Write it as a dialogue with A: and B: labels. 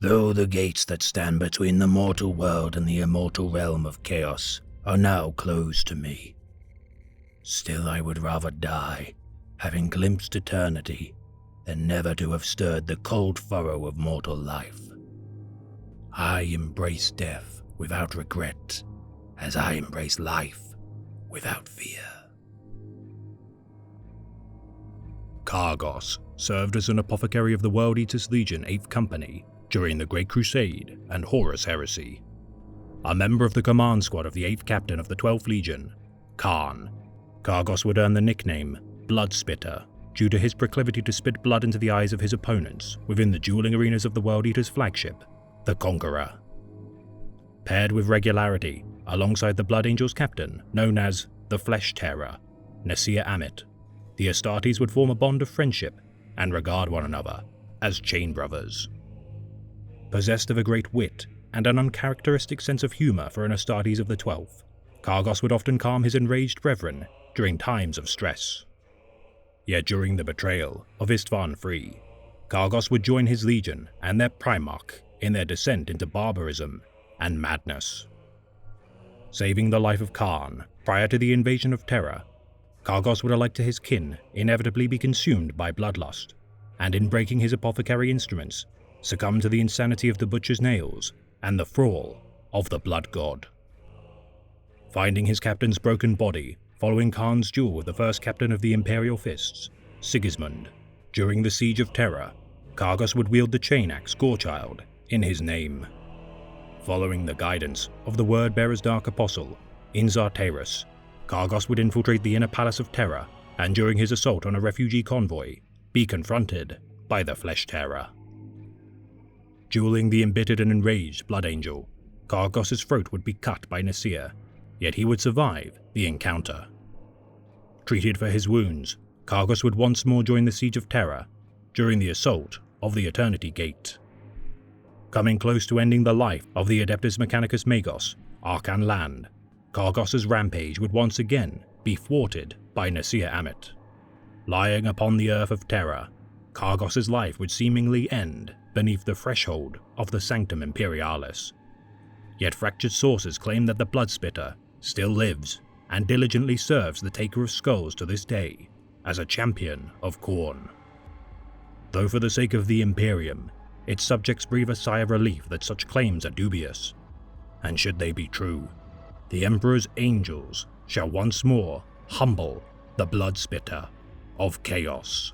A: Though the gates that stand between the mortal world and the immortal realm of chaos are now closed to me, still I would rather die, having glimpsed eternity, than never to have stirred the cold furrow of mortal life. I embrace death without regret, as I embrace life without fear. Kargos served as an apothecary of the World Eaters Legion 8th Company during the Great Crusade and Horus Heresy. A member of the command squad of the 8th Captain of the 12th Legion, Kharn, Kargos would earn the nickname Bloodspitter due to his proclivity to spit blood into the eyes of his opponents within the dueling arenas of the World Eaters' flagship, the Conqueror. Paired with regularity alongside the Blood Angels captain known as the Flesh Terror, Nasir Amit, the Astartes would form a bond of friendship and regard one another as chain brothers. Possessed of a great wit and an uncharacteristic sense of humor for an Astartes of the 12th, Kargos would often calm his enraged brethren during times of stress. Yet during the betrayal of Istvan III, Kargos would join his legion and their Primarch in their descent into barbarism and madness. Saving the life of Kharn prior to the invasion of Terra, Kargos would, alike to his kin, inevitably be consumed by bloodlust, and in breaking his apothecary instruments, succumb to the insanity of the butcher's nails and the thrall of the blood god. Finding his captain's broken body following Kharn's duel with the first captain of the Imperial Fists, Sigismund, during the Siege of Terra, Kargos would wield the chain axe Gorechild in his name. Following the guidance of the Word-Bearer's Dark Apostle, Inzar Terras, Kargos would infiltrate the inner palace of Terra and during his assault on a refugee convoy, be confronted by the Flesh Terror. Dueling the embittered and enraged Blood Angel, Kargos' throat would be cut by Nasir, yet he would survive the encounter. Treated for his wounds, Kargos would once more join the Siege of Terra during the assault of the Eternity Gate. Coming close to ending the life of the Adeptus Mechanicus Magos, Arkan Land, Kargos' rampage would once again be thwarted by Nasir Amit. Lying upon the earth of Terra, Kargos' life would seemingly end beneath the threshold of the Sanctum Imperialis. Yet fractured sources claim that the Bloodspitter still lives and diligently serves the Taker of Skulls to this day as a champion of Khorne. Though for the sake of the Imperium, its subjects breathe a sigh of relief that such claims are dubious. And should they be true, the Emperor's angels shall once more humble the Bloodspitter of Chaos.